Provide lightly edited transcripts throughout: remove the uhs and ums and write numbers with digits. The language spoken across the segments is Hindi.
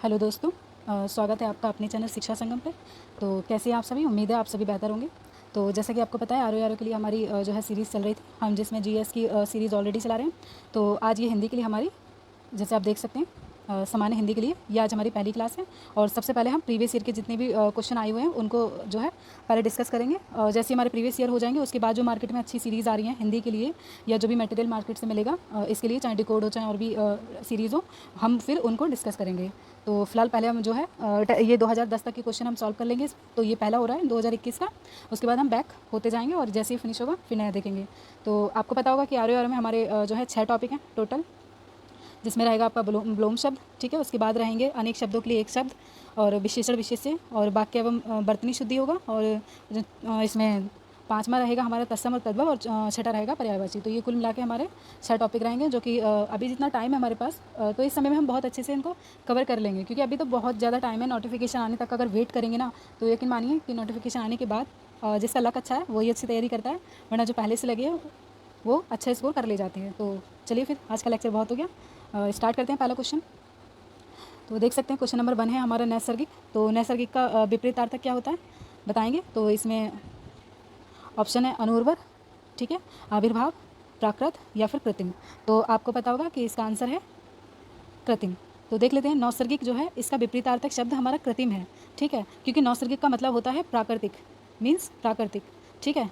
हेलो दोस्तों, स्वागत है आपका अपने चैनल शिक्षा संगम पे। तो कैसे हैं आप सभी? उम्मीद है आप सभी बेहतर होंगे। तो जैसा कि आपको पता है आर के लिए हमारी जो है सीरीज़ चल रही थी, हम जिसमें जीएस की सीरीज़ ऑलरेडी चला रहे हैं। तो आज ये हिंदी के लिए हमारी, जैसे आप देख सकते हैं, सामान्य हिंदी के लिए ये आज हमारी पहली क्लास है। और सबसे पहले हम प्रीवियस ईयर के जितने भी क्वेश्चन आए हुए हैं उनको जो है पहले डिस्कस करेंगे। जैसे हमारे प्रीवियस ईयर हो जाएंगे उसके बाद जो मार्केट में अच्छी सीरीज़ आ रही हैं हिंदी के लिए, या जो भी मटेरियल मार्केट से मिलेगा इसके लिए, चाहे डिकोड हो चाहे और भी सीरीज़ हो, हम फिर उनको डिस्कस करेंगे। तो फिलहाल पहले हम जो है ये 2010 तक के क्वेश्चन हम सॉल्व कर लेंगे। तो ये पहला हो रहा है 2021 का। उसके बाद हम बैक होते जाएंगे और जैसे ही फिनिश होगा फिर नया देखेंगे। तो आपको पता होगा कि आर में हमारे जो है 6 टॉपिक हैं टोटल, जिसमें रहेगा आपका ब्लोम शब्द, ठीक है। उसके बाद रहेंगे अनेक शब्दों के लिए एक शब्द, और विशेषण विशेष्य, और वाक्य एवं बर्तनी शुद्धि होगा। और इसमें 5वां रहेगा हमारा तत्सम और तद्भव, और 6ठा रहेगा पर्यायवाची। तो ये कुल मिला के हमारे 6 टॉपिक रहेंगे, जो कि अभी जितना टाइम है हमारे पास, तो इस समय में हम बहुत अच्छे से इनको कवर कर लेंगे, क्योंकि अभी तो बहुत ज़्यादा टाइम है। नोटिफिकेशन आने तक अगर वेट करेंगे ना, तो यकीन मानिए कि नोटिफिकेशन आने के बाद जिसका लक अच्छा है वही अच्छी तैयारी करता है, वरना जो पहले से लगे हैं वो अच्छा स्कोर कर ले जाते हैं। तो चलिए फिर, आज का लेक्चर बहुत हो गया, स्टार्ट करते हैं पहला क्वेश्चन। तो देख सकते हैं क्वेश्चन नंबर 1 है हमारा नैसर्गिक। तो नैसर्गिक का विपरीतार्थक क्या होता है बताएंगे। तो इसमें ऑप्शन है अनुर्वर, ठीक है, आविर्भाव, प्राकृत या फिर कृत्रिम। तो आपको पता होगा कि इसका आंसर है कृत्रिम। तो देख लेते हैं, नैसर्गिक जो है इसका विपरीतार्थक शब्द हमारा कृत्रिम है, ठीक है, क्योंकि नैसर्गिक का मतलब होता है प्राकृतिक, मीन्स प्राकृतिक, ठीक है।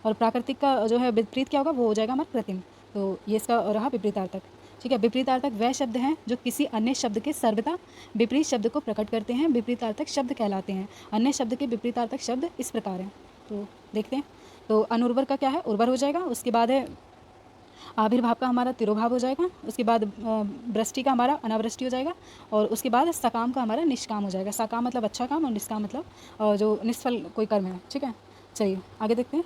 और प्राकृतिक का जो है विपरीत क्या होगा, वो हो जाएगा हमारा कृत्रिम। तो ये इसका रहा विपरीतार्थक, ठीक है। विपरीतार्थक वह शब्द हैं जो किसी अन्य शब्द के सर्वथा विपरीत शब्द को प्रकट करते हैं, विपरीतार्थक शब्द कहलाते हैं। अन्य शब्द के विपरीतार्थक शब्द इस प्रकार हैं। तो देखते हैं। तो अनुर्वर का क्या है, उर्वर हो जाएगा। उसके बाद है आविर्भाव का हमारा तिरोभाव हो जाएगा। उसके बाद वृष्टि का हमारा अनावृष्टि हो जाएगा। और उसके बाद सकाम का हमारा निष्काम हो जाएगा। सकाम मतलब अच्छा काम, और निष्काम मतलब जो निष्फल कोई कर्म है, ठीक है। चलिए आगे देखते हैं।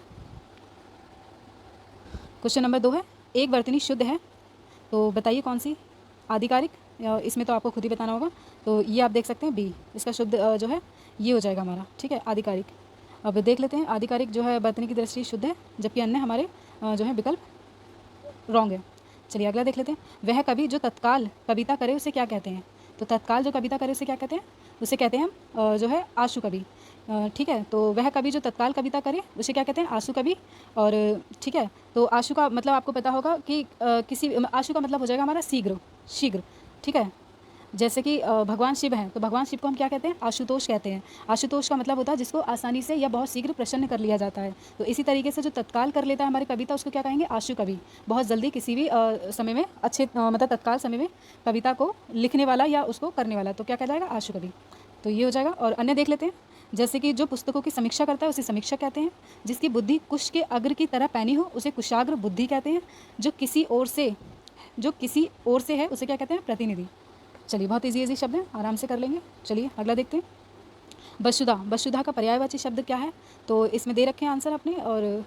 क्वेश्चन नंबर 2 है, एक वर्तनी शुद्ध है, तो बताइए कौन सी। आधिकारिक, इसमें तो आपको खुद ही बताना होगा। तो ये आप देख सकते हैं बी, इसका शुद्ध जो है ये हो जाएगा हमारा, ठीक है, आधिकारिक। अब देख लेते हैं, आधिकारिक जो है वर्तनी की दृष्टि शुद्ध है, जबकि अन्य हमारे जो है विकल्प रॉन्ग है। चलिए अगला देख लेते हैं। वह कवि जो तत्काल कविता करे उसे क्या कहते हैं। तो तत्काल जो कविता करे उसे क्या कहते हैं, उसे कहते हैं हम जो है आशु कवि, ठीक है। तो वह कवि जो तत्काल कविता करे उसे क्या कहते हैं, आशु कवि। और ठीक है, तो आशु का मतलब आपको पता होगा कि किसी आशु का मतलब हो जाएगा हमारा शीघ्र, शीघ्र, ठीक है। जैसे कि भगवान शिव हैं, तो भगवान शिव को हम क्या कहते हैं, आशुतोष कहते हैं। आशुतोष का मतलब होता है जिसको आसानी से या बहुत शीघ्र प्रसन्न कर लिया जाता है। तो इसी तरीके से जो तत्काल कर लेता है हमारी कविता, उसको क्या कहेंगे, आशु कवि। बहुत जल्दी किसी भी समय में अच्छे मतलब तत्काल समय में कविता को लिखने वाला या उसको करने वाला, तो क्या कहलाएगा, आशु कवि। तो ये हो जाएगा। और अन्य देख लेते हैं। जैसे कि जो पुस्तकों की समीक्षा करता है उसे समीक्षक कहते हैं। जिसकी बुद्धि कुश के अग्र की तरह पैनी हो उसे कुशाग्र बुद्धि कहते हैं। जो किसी ओर से है उसे क्या कहते हैं, प्रतिनिधि। चलिए बहुत इजी शब्द है, आराम से कर लेंगे। चलिए अगला देखते हैं। वसुधा, वसुधा का पर्यायवाची शब्द क्या है। तो इसमें दे रखे हैं आंसर अपने, और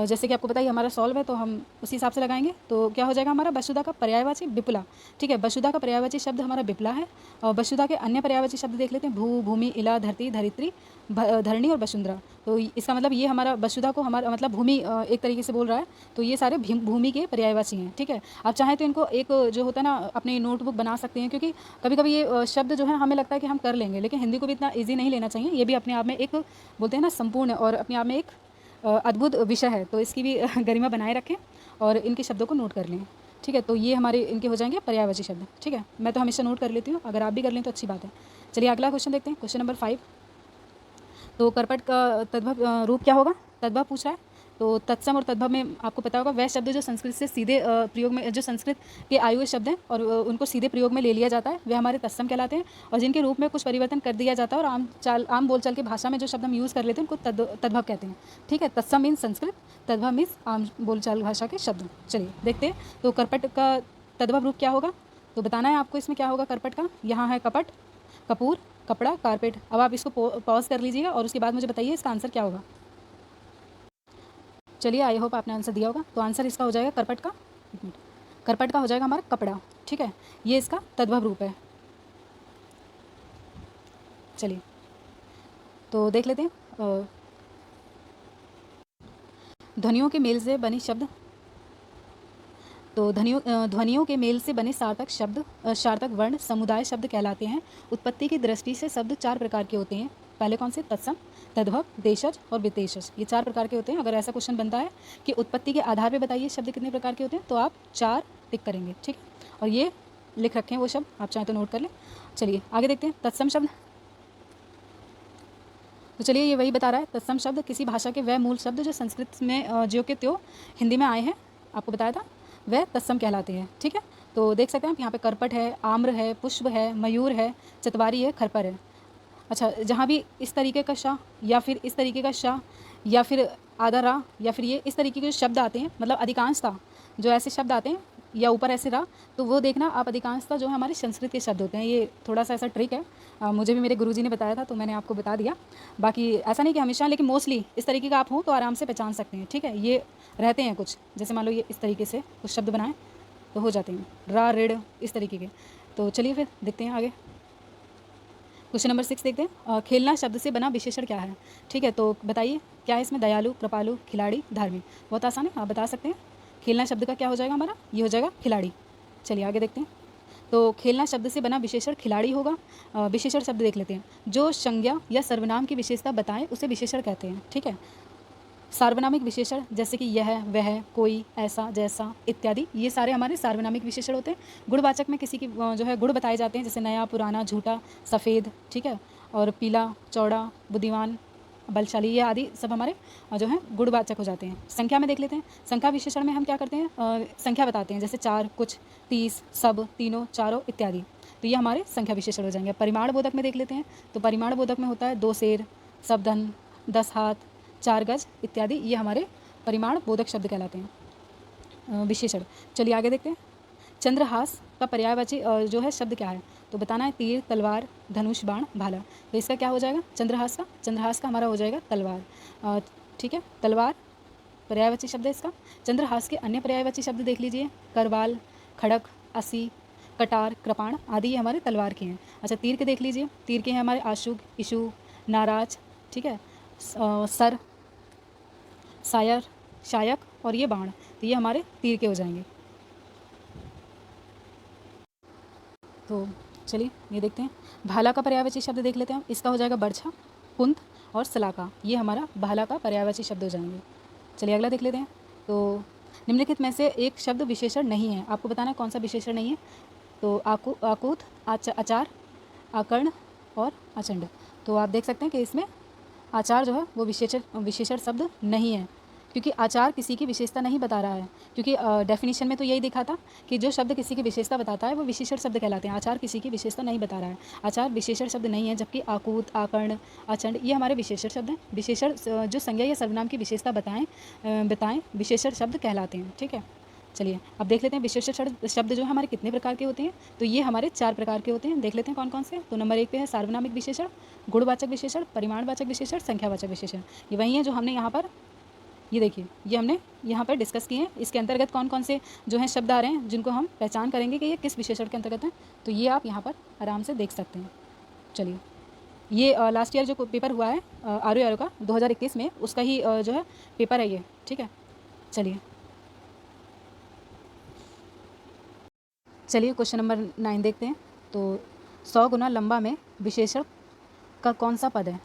जैसे कि आपको पता ही हमारा सॉल्व है तो हम उसी हिसाब से लगाएंगे। तो क्या हो जाएगा हमारा वसुधा का पर्यायवाची विपुला, ठीक है। वसुधा का पर्यायवाची शब्द हमारा विपुला है। और वसुधा के अन्य पर्यायवाची शब्द देख लेते हैं, भू, भूमि, इला, धरती, धरित्री, धरणी और वसुंधरा। तो इसका मतलब ये हमारा वसुधा को हमारा मतलब भूमि एक तरीके से बोल रहा है। तो ये सारे भूमि के पर्यायवाची हैं, ठीक है। आप चाहें तो इनको एक जो होता है ना अपनी नोटबुक बना सकते हैं, क्योंकि कभी कभी ये शब्द जो है हमें लगता है कि हम कर लेंगे, लेकिन हिंदी को भी इतना ईजी नहीं लेना चाहिए। ये भी अपने आप में एक बोलते हैं ना संपूर्ण, और अपने आप में एक अद्भुत विषय है। तो इसकी भी गरिमा बनाए रखें और इनके शब्दों को नोट कर लें, ठीक है। तो ये हमारे इनके हो जाएंगे पर्यायवाची शब्द, ठीक है। मैं तो हमेशा नोट कर लेती हूँ, अगर आप भी कर लें तो अच्छी बात है। चलिए अगला क्वेश्चन देखते हैं, क्वेश्चन नंबर 5। तो करपट का तद्भव रूप क्या होगा, तद्भव पूछ रहा है। तो तत्सम और तद्भव में आपको पता होगा वह शब्द जो संस्कृत से सीधे प्रयोग में, जो संस्कृत के आए हुए शब्द हैं और उनको सीधे प्रयोग में ले लिया जाता है, वे हमारे तत्सम कहलाते हैं। और जिनके रूप में कुछ परिवर्तन कर दिया जाता है और आम बोलचाल की भाषा में जो शब्द हम यूज़ कर लेते हैं उनको तद्भव कहते हैं, ठीक है। तत्सम मीन्स संस्कृत, तद्भव मीन्स आम बोलचाल भाषा के शब्द। चलिए देखते हैं, तो करपट का तद्भव रूप क्या होगा। तो बताना है आपको इसमें क्या होगा करपट का। यहाँ है कपट, कपूर, कपड़ा, कारपेट। अब आप इसको पॉज कर लीजिएगा और उसके बाद मुझे बताइए इसका आंसर क्या होगा। चलिए आई होप आपने आंसर दिया होगा। तो आंसर इसका हो जाएगा करपट का, एक मिनट, करपट का हो जाएगा हमारा कपड़ा, ठीक है। ये इसका तद्भव रूप है। चलिए तो देख लेते हैं, ध्वनियों के मेल से बनी शब्द तो ध्वनियों के मेल से बने सार्थक वर्ण समुदाय शब्द कहलाते हैं। उत्पत्ति की दृष्टि से शब्द 4 प्रकार के होते हैं। पहले कौन से? तत्सम, तद्भव, देशज और विशेषज। ये 4 प्रकार के होते हैं। अगर ऐसा क्वेश्चन बनता है कि उत्पत्ति के आधार पर बताइए शब्द कितने प्रकार के होते हैं, तो आप 4 टिक करेंगे, ठीक है। और ये लिख रखे हैं वो शब्द, आप चाहें तो नोट कर लें। चलिए आगे देखते हैं तत्सम शब्द। तो चलिए ये वही बता रहा है, तत्सम शब्द किसी भाषा के वह मूल शब्द जो संस्कृत में ज्यों के त्यों हिंदी में आए हैं, आपको बताया था, वह तत्सम कहलाते हैं, ठीक है। तो देख सकते हैं आप यहाँ पे करपट है, आम्र है, पुष्प है, मयूर है, चतवारी है, खरपर है। अच्छा, जहाँ भी इस तरीके का शा या फिर इस तरीके का शा या फिर आधा रा या फिर ये इस तरीके के जो शब्द आते हैं, मतलब अधिकांशतः जो ऐसे शब्द आते हैं या ऊपर ऐसे रा, तो वो देखना आप अधिकांशतः जो है हमारे संस्कृत के शब्द होते हैं। ये थोड़ा सा ऐसा ट्रिक है, मुझे भी मेरे गुरुजी ने बताया था तो मैंने आपको बता दिया। बाकी ऐसा नहीं कि हमेशा, लेकिन मोस्टली इस तरीके का आप हो तो आराम से पहचान सकते हैं, ठीक है। ये रहते हैं कुछ, जैसे मान लो ये इस तरीके से कुछ शब्द बनाएं तो हो जाते हैं, रा ऋण इस तरीके के। तो चलिए फिर देखते हैं आगे। क्वेश्चन नंबर 6 देखते हैं। खेलना शब्द से बना विशेषण क्या है, ठीक है। तो बताइए क्या है इसमें? दयालु, कृपालु, खिलाड़ी, धार्मिक। बहुत आसान है, आप बता सकते हैं। खेलना शब्द का क्या हो जाएगा हमारा? ये हो जाएगा खिलाड़ी। चलिए आगे देखते हैं। तो खेलना शब्द से बना विशेषण खिलाड़ी होगा। विशेषण शब्द देख लेते हैं। जो संज्ञा या सर्वनाम की विशेषता बताएं उसे विशेषण कहते हैं, ठीक है। सार्वनामिक विशेषण जैसे कि यह, वह, कोई, ऐसा, जैसा इत्यादि, ये सारे हमारे सार्वनामिक विशेषण होते हैं। गुणवाचक में किसी की जो है गुण बताए जाते हैं, जैसे नया, पुराना, झूठा, सफ़ेद, ठीक है, और पीला, चौड़ा, बुद्धिमान, बलशाली, ये आदि सब हमारे जो हैं गुणवाचक हो जाते हैं। संख्या में देख लेते हैं। संख्या विशेषण में हम क्या करते हैं? संख्या बताते हैं, जैसे 4, कुछ, 30, सब, तीनों, चारों इत्यादि। तो ये हमारे संख्या विशेषण हो जाएंगे। परिमाण बोधक में देख लेते हैं। तो परिमाण बोधक में होता है 2 शेर, सब धन, 10 हाथ, 4 गज इत्यादि, ये हमारे परिमाण बोधक शब्द कहलाते हैं, विशेषण। चलिए आगे देखते हैं। चंद्रहास का पर्यायवाची जो है शब्द क्या है? तो बताना है तीर, तलवार, धनुष, बाण, भाला। तो इसका क्या हो जाएगा? चंद्रहास का हमारा हो जाएगा तलवार, ठीक है। तलवार पर्यायवाची शब्द है इसका। चंद्रहास के अन्य पर्यायवाची शब्द देख लीजिए। करवाल, खड़क, असी, कटार, कृपाण आदि ये हमारे तलवार के हैं। अच्छा, तीर के देख लीजिए। तीर के हैं हमारे आशुक, इशु, नाराज, ठीक है, सर, सायर, शायक और ये बाण, तो ये हमारे तीर के हो जाएंगे। तो चलिए ये देखते हैं। भाला का पर्यायवाची शब्द देख लेते हैं। इसका हो जाएगा बर्छा, कुंत और सलाका, ये हमारा भाला का पर्यायवाची शब्द हो जाएंगे। चलिए अगला देख लेते हैं। तो निम्नलिखित में से एक शब्द विशेषण नहीं है, आपको बताना है कौन सा विशेषण नहीं है। तो आकूत, आचार, आकर्ण और आचंड। तो आप देख सकते हैं कि इसमें आचार जो है वो विशेषण शब्द नहीं है, क्योंकि आचार किसी की विशेषता नहीं बता रहा है। क्योंकि डेफिनेशन में तो यही देखा था कि जो शब्द किसी की विशेषता बताता है वो विशेषण शब्द कहलाते हैं। आचार किसी की विशेषता नहीं बता रहा है, आचार विशेषण शब्द नहीं है। जबकि आकूत, आकर्ण, आचंड ये हमारे विशेषण शब्द हैं। विशेषण जो संज्ञा या सर्वनाम की विशेषता बताएं विशेषण शब्द कहलाते हैं, ठीक है। चलिए अब देख लेते हैं विशेषण शब्द जो है हमारे कितने प्रकार के होते हैं। तो ये हमारे 4 प्रकार के होते हैं। देख लेते हैं कौन कौन से। तो नंबर 1 पे है सार्वनामिक विशेषण, गुणवाचक विशेषण, परिमाणवाचक विशेषण, संख्यावाचक विशेषण। ये वही है जो हमने यहाँ पर, ये देखिए, ये हमने यहाँ पर डिस्कस किए हैं। इसके अंतर्गत कौन कौन से जो हैं शब्द आ रहे हैं जिनको हम पहचान करेंगे कि ये किस विशेषण के अंतर्गत हैं, तो ये आप यहाँ पर आराम से देख सकते हैं। चलिए ये लास्ट ईयर जो पेपर हुआ है आर का 2021 में, उसका ही जो है पेपर है ये, ठीक है। चलिए क्वेश्चन नंबर 9 देखते हैं। तो 100 गुना लंबा में विशेषण का कौन सा पद है?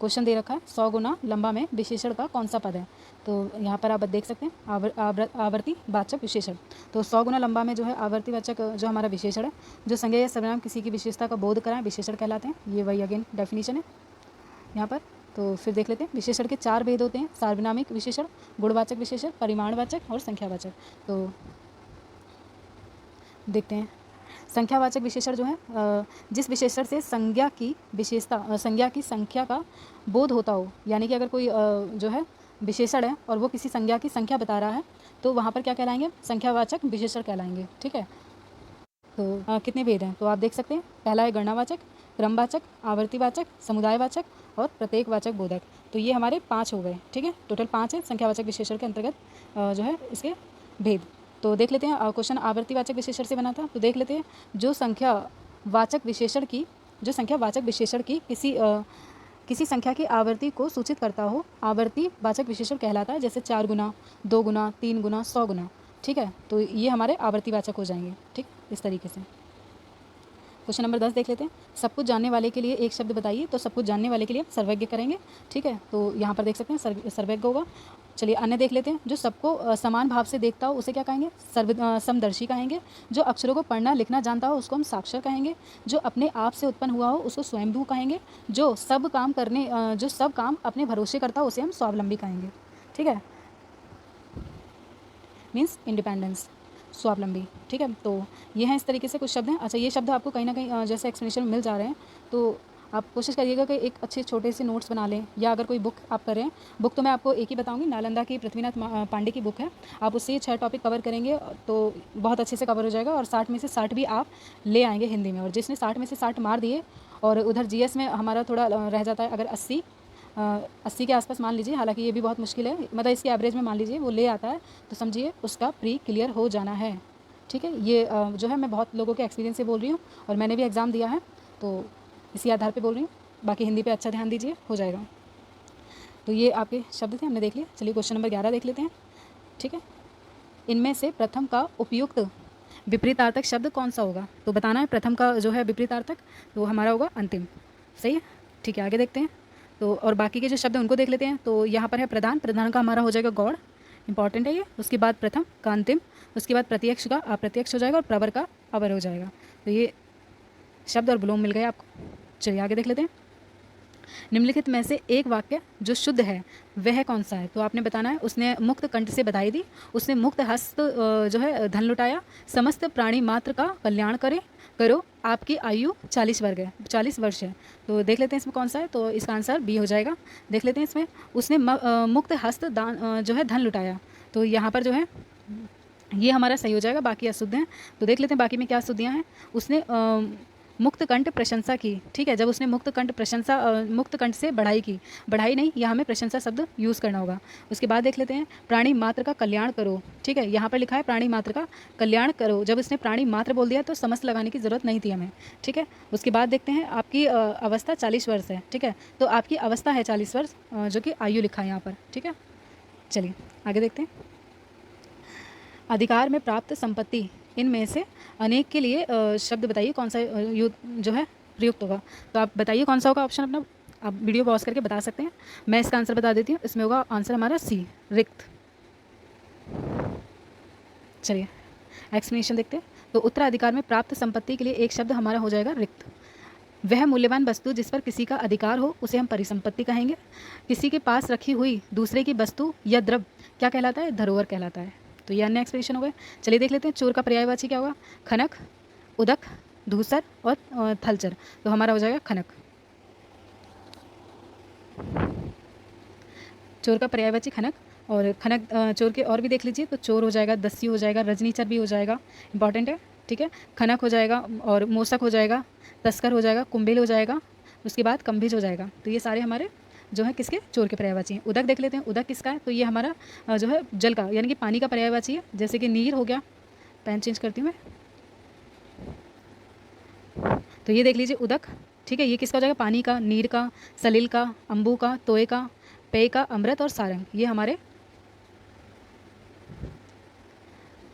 क्वेश्चन दे रखा है 100 गुना लंबा में विशेषण का कौन सा पद है। तो यहाँ पर आप देख सकते हैं आवर्ती वाचक विशेषण। तो 100 गुना लंबा में जो है आवर्ती वाचक जो हमारा विशेषण है, जो संज्ञा या सर्वनाम किसी की विशेषता का बोध कराएं विशेषण कहलाते हैं। ये वही अगेन डेफिनेशन है यहाँ पर। तो फिर देख लेते हैं विशेषण के 4 भेद होते हैं, सार्वनामिक विशेषण, गुणवाचक विशेषण, परिमाणवाचक और संख्यावाचक। तो देखते हैं संख्यावाचक विशेषण जो है जिस विशेषण से संज्ञा की संख्या का बोध होता हो, यानी कि अगर कोई जो है विशेषण है और वो किसी संज्ञा की संख्या बता रहा है तो वहाँ पर क्या कहलाएंगे? संख्यावाचक विशेषण कहलाएंगे, ठीक है। तो कितने भेद हैं तो आप देख सकते हैं। पहला है गणनावाचक, क्रमवाचक, आवर्तीवाचक, समुदायवाचक और प्रत्येकवाचक बोधक। तो ये हमारे 5 हो गए, ठीक है। टोटल 5 है संख्यावाचक विशेषण के अंतर्गत जो है इसके भेद। तो देख लेते हैं क्वेश्चन आवर्तीवाचक विशेषण से बना था। तो देख लेते हैं जो संख्यावाचक विशेषण की किसी संख्या की आवर्ती को सूचित करता हो आवर्ती वाचक विशेषण कहलाता है। जैसे 4 गुना, 2 गुना, 3 गुना, 100 गुना। ठीक है, तो ये हमारे आवर्तीवाचक हो जाएंगे। ठीक, इस तरीके से। क्वेश्चन नंबर 10 देख लेते हैं। सब कुछ जानने वाले के लिए एक शब्द बताइए। तो सब कुछ जानने वाले के लिए सर्वज्ञ करेंगे। ठीक है, तो यहाँ पर देख सकते हैं सर्वज्ञ होगा। चलिए अन्य देख लेते हैं। जो सबको समान भाव से देखता हो उसे क्या कहेंगे? समदर्शी कहेंगे। जो अक्षरों को पढ़ना लिखना जानता हो उसको हम साक्षर कहेंगे। जो अपने आप से उत्पन्न हुआ हो उसको स्वयंभू कहेंगे। जो सब काम अपने भरोसे करता हो उसे हम स्वावलंबी कहेंगे। ठीक है, मीन्स इंडिपेंडेंस, स्वावलंबी। ठीक है, तो ये हैं इस तरीके से कुछ शब्द हैं। अच्छा, ये शब्द आपको कहीं ना कहीं जैसे एक्सप्लेनेशन में मिल जा रहे हैं, तो आप कोशिश करिएगा कि एक अच्छे छोटे से नोट्स बना लें, या अगर कोई बुक आप कर रहे हैं, बुक तो मैं आपको एक ही बताऊंगी, नालंदा की पृथ्वीनाथ पांडे की बुक है। आप उससे 6 टॉपिक कवर करेंगे तो बहुत अच्छे से कवर हो जाएगा, और 60 में से 60 भी आप ले आएंगे हिंदी में। और जिसने 60 में से 60 मार दिए, और उधर जीएस में हमारा थोड़ा रह जाता है, अगर 80 के आसपास मान लीजिए, हालांकि ये भी बहुत मुश्किल है, मतलब इसके एवरेज में मान लीजिए वो ले आता है, तो समझिए उसका प्री क्लियर हो जाना है। ठीक है, ये जो है मैं बहुत लोगों के एक्सपीरियंस से बोल रही हूँ, और मैंने भी एग्ज़ाम दिया है, तो इसी आधार पे बोल रही हूँ। बाकी हिंदी पे अच्छा ध्यान दीजिए, हो जाएगा। तो ये आपके शब्द थे, हमने देख लिए। चलिए क्वेश्चन नंबर 11 देख लेते हैं। ठीक है, इनमें से प्रथम का उपयुक्त विपरीतार्थक शब्द कौन सा होगा? तो बताना है प्रथम का जो है विपरीतार्थक, तो हमारा होगा अंतिम। सही है, ठीक है, आगे देखते हैं। तो और बाकी के जो शब्द हैं उनको देख लेते हैं। तो यहाँ पर है प्रधान, प्रधान का हमारा हो जाएगा गौड़, इंपॉर्टेंट है ये। उसके बाद प्रथम का अंतिम, उसके बाद प्रत्यक्ष का अप्रत्यक्ष हो जाएगा, और प्रवर का अवर हो जाएगा। तो ये शब्द और विलोम मिल गए आपको। चलिए आगे देख लेते हैं। निम्नलिखित में से एक वाक्य जो शुद्ध है वह कौन सा है? तो आपने बताना है। उसने मुक्त कंठ से बधाई दी, उसने मुक्त हस्त जो है धन लुटाया, समस्त प्राणी मात्र का कल्याण करो, आपकी आयु 40 वर्ष है। तो देख लेते हैं इसमें कौन सा है। तो इसका आंसर बी हो जाएगा। देख लेते हैं इसमें, उसने मुक्त हस्त दान जो है धन लुटाया, तो यहाँ पर जो है ये हमारा सही हो जाएगा, बाकी अशुद्ध हैं। तो देख लेते हैं बाकी में क्या अशुद्धियाँ हैं। उसने मुक्त कंठ प्रशंसा की। ठीक है, जब उसने मुक्त कंठ से बढ़ाई की, बढ़ाई नहीं, यहाँ हमें प्रशंसा शब्द यूज़ करना होगा। उसके बाद देख लेते हैं प्राणी मात्र का कल्याण करो। ठीक है, यहाँ पर लिखा है प्राणी मात्र का कल्याण करो, जब इसने प्राणी मात्र बोल दिया तो समस्त लगाने की ज़रूरत नहीं थी हमें। ठीक है, उसके बाद देखते हैं आपकी अवस्था 40 वर्ष है। ठीक है, तो आपकी अवस्था है 40 वर्ष, जो कि आयु लिखा है यहाँ पर। ठीक है, चलिए आगे देखते हैं। अधिकार में प्राप्त संपत्ति, इनमें से अनेक के लिए शब्द बताइए कौन सा जो है प्रयुक्त होगा। तो आप बताइए कौन सा होगा ऑप्शन अपना, आप वीडियो पॉज करके बता सकते हैं। मैं इसका आंसर बता देती हूँ, इसमें होगा आंसर हमारा सी, रिक्त। चलिए एक्सप्लेनेशन देखते हैं। तो उत्तराधिकार में प्राप्त संपत्ति के लिए एक शब्द हमारा हो जाएगा रिक्त। वह मूल्यवान वस्तु जिस पर किसी का अधिकार हो उसे हम परिसंपत्ति कहेंगे। किसी के पास रखी हुई दूसरे की वस्तु या द्रव्य क्या कहलाता है? धरोहर कहलाता है। तो ये अन्य एक्सप्रेशन हो गए। चलिए देख लेते हैं चोर का पर्यायवाची क्या होगा। खनक, उदक, धूसर और थलचर। तो हमारा हो जाएगा खनक। चोर का पर्यायवाची खनक, और खनक चोर के और भी देख लीजिए, तो चोर हो जाएगा, दस्यु हो जाएगा, रजनीचर भी हो जाएगा, इंपॉर्टेंट है। ठीक है, खनक हो जाएगा, और मोसक हो जाएगा, तस्कर हो जाएगा, कुंभेल हो जाएगा, उसके बाद कम्भिज हो जाएगा। तो ये सारे हमारे जो है किसके? चोर के पर्यायवाची हैं। उदक देख लेते हैं, उदक किसका है? तो ये हमारा जो है जल का, यानी कि पानी का पर्यायवाची है, जैसे कि नीर हो गया। पेन चेंज करती हूँ मैं। तो ये देख लीजिए उदक। ठीक है, ये किसका हो जाएगा? पानी का, नीर का, सलिल का, अम्बू का, तोय का, पेय का, अमृत और सारंग, ये हमारे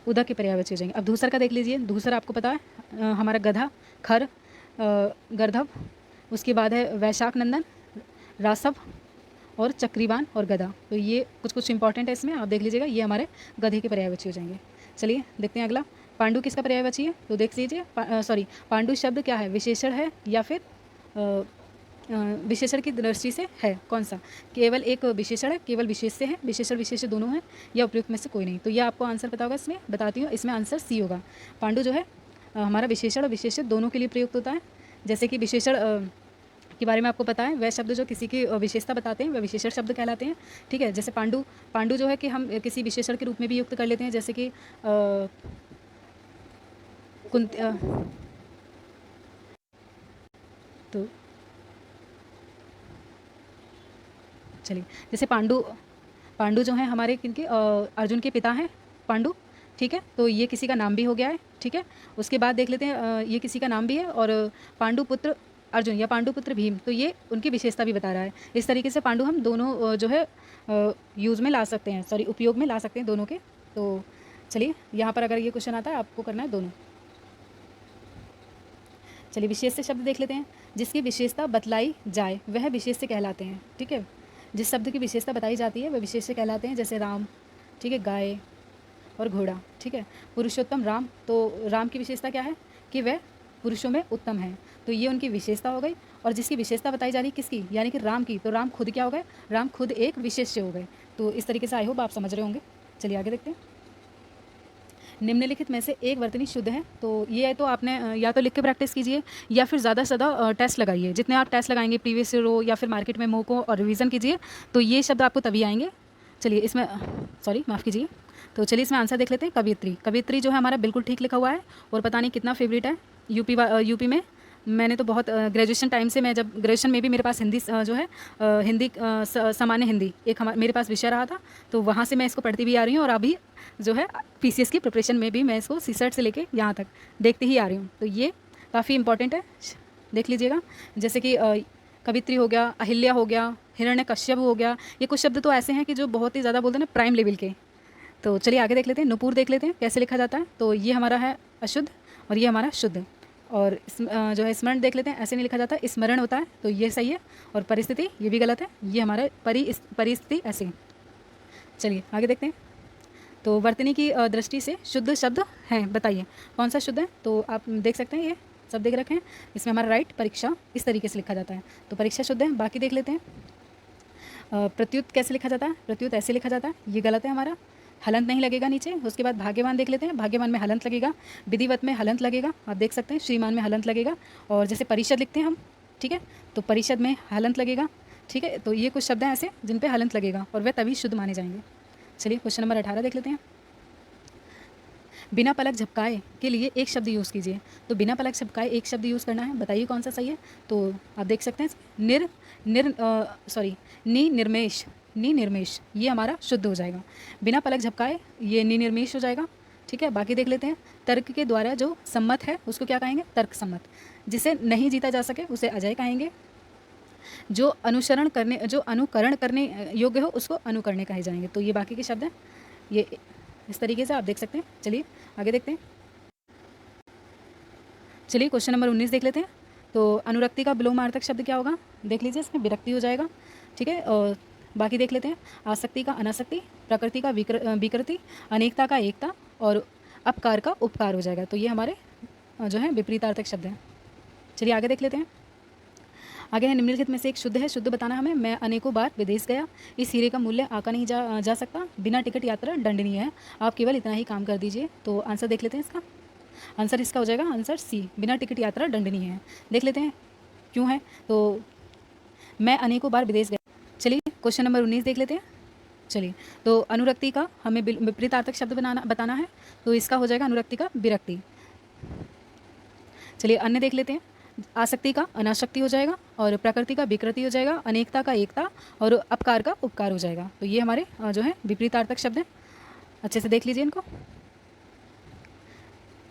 उदक के पर्यायवाची हो जाएंगे। अब धूसर का देख लीजिए। धूसर आपको पता है हमारा गधा, खर, गर्धव, उसके बाद है वैशाख नंदन, रासव और चक्रीवान और गधा। तो ये कुछ इंपॉर्टेंट है इसमें, आप देख लीजिएगा, ये हमारे गधे के पर्यायवाची हो जाएंगे। चलिए देखते हैं अगला। पांडु किसका पर्यायवाची है? तो देख लीजिए, पांडु शब्द क्या है? विशेषण है या फिर विशेषण की दृष्टि से है? कौन सा? केवल एक विशेषण है, केवल विशेष से है, विशेषण विशेष दोनों हैं, या उपयुक्त में से कोई नहीं? तो यह आपको आंसर पता होगा। इसमें बताती हूँ, इसमें आंसर सी होगा। पांडु जो है हमारा विशेषण और विशेषण दोनों के लिए प्रयुक्त होता है। जैसे कि विशेषण के बारे में आपको पता है, वह शब्द जो किसी की विशेषता बताते हैं वह विशेषण शब्द कहलाते हैं। ठीक है, जैसे पांडु जो है कि हम किसी विशेषण के रूप में भी युक्त कर लेते हैं, जैसे कि तो चलिए, जैसे पांडु जो है हमारे किनके? अर्जुन के पिता हैं पांडु। ठीक है, तो ये किसी का नाम भी हो गया है। ठीक है, उसके बाद देख लेते हैं ये किसी का नाम भी है, और पांडु पुत्र अर्जुन या पांडु पुत्र भीम, तो ये उनकी विशेषता भी बता रहा है। इस तरीके से पांडु हम दोनों जो है यूज़ में ला सकते हैं, उपयोग में ला सकते हैं दोनों के। तो चलिए यहाँ पर अगर ये क्वेश्चन आता है आपको करना है दोनों। चलिए विशेष्य शब्द देख लेते हैं। जिसकी विशेषता बतलाई जाए वह विशेष्य कहलाते हैं। ठीक है, जिस शब्द की विशेषता बताई जाती है वह विशेष्य कहलाते हैं। जैसे राम, ठीक है, गाय और घोड़ा। ठीक है, पुरुषोत्तम राम, तो राम की विशेषता क्या है कि वह पुरुषों में उत्तम है, तो ये उनकी विशेषता हो गई। और जिसकी विशेषता बताई जा रही है किसकी, यानी कि राम की, तो राम खुद क्या हो गए, राम खुद एक विशेष्य हो गए। तो इस तरीके से आई होप आप समझ रहे होंगे। चलिए आगे देखते हैं। निम्नलिखित में से एक वर्तनी शुद्ध है। तो ये है, तो आपने या तो लिख के प्रैक्टिस कीजिए या फिर ज़्यादा से ज़्यादा टेस्ट लगाइए। जितने आप टेस्ट लगाएंगे प्रीवियस ईयर हो या फिर मार्केट में मॉक हो और रिवीजन कीजिए, तो ये शब्द आपको तभी आएंगे। चलिए इसमें सॉरी माफ़ कीजिए। तो चलिए इसमें आंसर देख लेते हैं। कवियत्री, कवियत्री जो है हमारा बिल्कुल ठीक लिखा हुआ है और पता नहीं कितना फेवरेट है यूपी में। मैंने तो बहुत ग्रेजुएशन टाइम से, मैं जब ग्रेजुएशन में भी मेरे पास हिंदी जो है हिंदी सामान्य हिंदी एक मेरे पास विषय रहा था, तो वहाँ से मैं इसको पढ़ती भी आ रही हूँ और अभी जो है पीसीएस की प्रिपरेशन में भी मैं इसको सीसेट से लेके यहाँ तक देखते ही आ रही हूँ। तो ये काफ़ी इंपॉर्टेंट है, देख लीजिएगा। जैसे कि कवित्री हो गया, अहिल्या हो गया, हिरण्यकश्यप हो गया, ये कुछ शब्द तो ऐसे हैं कि जो बहुत ही ज़्यादा बोलते हैं ना प्राइम लेवल के। तो चलिए आगे देख लेते हैं। नुपुर देख लेते हैं कैसे लिखा जाता है। तो ये हमारा है अशुद्ध और ये हमारा शुद्ध। और जो है स्मरण देख लेते हैं, ऐसे नहीं लिखा जाता, स्मरण होता है, तो ये सही है। और परिस्थिति ये भी गलत है, ये हमारा परिस्थिति ऐसे। चलिए आगे देखते हैं। तो वर्तनी की दृष्टि से शुद्ध शब्द हैं, बताइए कौन सा शुद्ध है। तो आप देख सकते हैं ये सब देख रखे हैं, इसमें हमारा राइट परीक्षा इस तरीके से लिखा जाता है, तो परीक्षा शुद्ध है। बाकी देख लेते हैं। प्रत्युत कैसे लिखा जाता है, प्रत्युत ऐसे लिखा जाता है, ये गलत है हमारा, हलंत नहीं लगेगा नीचे। उसके बाद भाग्यवान देख लेते हैं, भाग्यवान में हलंत लगेगा, विधिवत में हलंत लगेगा, आप देख सकते हैं, श्रीमान में हलंत लगेगा। और जैसे परिषद लिखते हैं हम, ठीक है, तो परिषद में हलंत लगेगा। ठीक है, तो ये कुछ शब्द हैं ऐसे जिन पे हलंत लगेगा और वे तभी शुद्ध माने जाएंगे। चलिए क्वेश्चन नंबर 18 देख लेते हैं। बिना पलक झपकाए के लिए एक शब्द यूज़ कीजिए। तो बिना पलक झपकाए एक शब्द यूज़ करना है, बताइए कौन सा सही है। तो आप देख सकते हैं निर्मेश, निर्मेश, ये हमारा शुद्ध हो जाएगा। बिना पलक झपकाए ये निर्मेश हो जाएगा। ठीक है, बाकी देख लेते हैं। तर्क के द्वारा जो सम्मत है उसको क्या कहेंगे, तर्क सम्मत। जिसे नहीं जीता जा सके उसे अजय कहेंगे। जो अनुकरण करने योग्य हो उसको अनुकरणे कहे जाएंगे। तो ये बाकी के शब्द हैं, ये इस तरीके से आप देख सकते हैं। चलिए आगे देखते हैं। चलिए क्वेश्चन नंबर 19 देख लेते हैं। तो अनुरक्ति का विलोमार्थक शब्द क्या होगा, देख लीजिए, इसमें विरक्ति हो जाएगा। ठीक है, और बाकी देख लेते हैं। आसक्ति का अनासक्ति, प्रकृति का विकृति, अनेकता का एकता और अपकार का उपकार हो जाएगा। तो ये हमारे जो है विपरीतार्थक शब्द हैं। चलिए आगे देख लेते हैं। आगे है निम्नलिखित में से एक शुद्ध है, शुद्ध बताना हमें। मैं अनेकों बार विदेश गया, इस हीरे का मूल्य आका नहीं जा सकता, बिना टिकट यात्रा दंडनीय है, आप केवल इतना ही काम कर दीजिए। तो आंसर देख लेते हैं इसका। आंसर इसका हो जाएगा आंसर सी, बिना टिकट यात्रा दंडनीय है। देख लेते हैं क्यों है। तो मैं अनेकों बार विदेश गया। चलिए क्वेश्चन नंबर 19 देख लेते हैं। चलिए, तो अनुरक्ति का हमें विपरीतार्थक शब्द बताना है, तो इसका हो जाएगा अनुरक्ति का विरक्ति। चलिए अन्य देख लेते हैं। आसक्ति का अनासक्ति हो जाएगा और प्रकृति का विकृति हो जाएगा, अनेकता का एकता और अपकार का उपकार हो जाएगा। तो ये हमारे जो है विपरीतार्थक शब्द हैं, अच्छे से देख लीजिए इनको।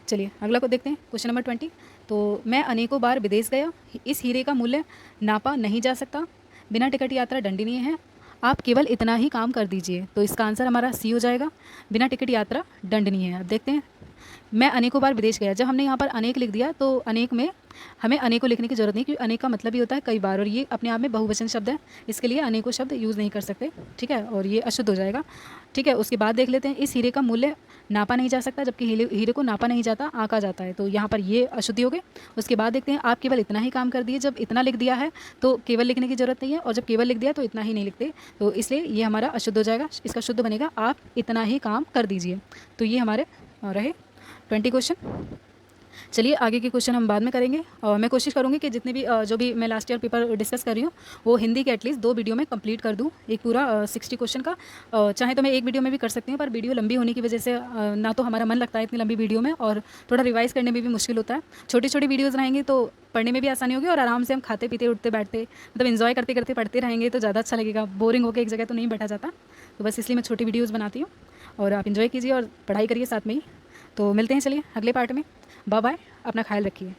चलिए अगला को देखते हैं, क्वेश्चन नंबर 20। तो मैं अनेकों बार विदेश गया, इस हीरे का मूल्य नापा नहीं जा सकता, बिना टिकट यात्रा दंडनीय है, आप केवल इतना ही काम कर दीजिए। तो इसका आंसर हमारा सी हो जाएगा, बिना टिकट यात्रा दंडनीय है। अब देखते हैं। मैं अनेकों बार विदेश गया, जब हमने यहाँ पर अनेक लिख दिया तो अनेक में हमें अनेकों लिखने की जरूरत नहीं, क्योंकि अनेक का मतलब ही होता है कई बार, और ये अपने आप में बहुवचन शब्द है, इसके लिए अनेकों शब्द यूज़ नहीं कर सकते। ठीक है, और ये अशुद्ध हो जाएगा। ठीक है, उसके बाद देख लेते हैं। इस हीरे का मूल्य नापा नहीं जा सकता, जबकि हीरे को नापा नहीं जाता आंका जाता है, तो यहाँ पर ये अशुद्धि हो गई। उसके बाद देखते हैं। आप केवल इतना ही काम कर दिए, जब इतना लिख दिया है तो केवल लिखने की जरूरत नहीं है, और जब केवल लिख दिया तो इतना ही नहीं लिखते, तो इसलिए ये हमारा अशुद्ध हो जाएगा। इसका शुद्ध बनेगा आप इतना ही काम कर दीजिए। तो ये हमारे रहे 20 क्वेश्चन। चलिए आगे के क्वेश्चन हम बाद में करेंगे, और मैं कोशिश करूँगी कि जितने भी जो भी मैं लास्ट ईयर पेपर डिस्कस कर रही हूँ वो हिंदी के एटलीस्ट 2 वीडियो में कंप्लीट कर दूँ, एक पूरा 60 क्वेश्चन का। चाहे तो मैं एक वीडियो में भी कर सकती हूँ, पर वीडियो लंबी होने की वजह से ना तो हमारा मन लगता है इतनी लंबी वीडियो में, और थोड़ा रिवाइज़ करने में भी मुश्किल होता है। छोटी छोटी वीडियोज़ रहेंगी तो पढ़ने में भी आसानी होगी, और आराम से हम खाते पीते उठते बैठते मतलब इन्जॉय करते करते पढ़ते रहेंगे तो ज़्यादा अच्छा लगेगा। बोरिंग होकर एक जगह तो नहीं बैठा जाता, तो बस इसलिए मैं छोटी वीडियोज़ बनाती हूँ, और आप इन्जॉय कीजिए और पढ़ाई करिए साथ में ही। तो मिलते हैं चलिए अगले पार्ट में। बाय बाय, अपना ख्याल रखिए।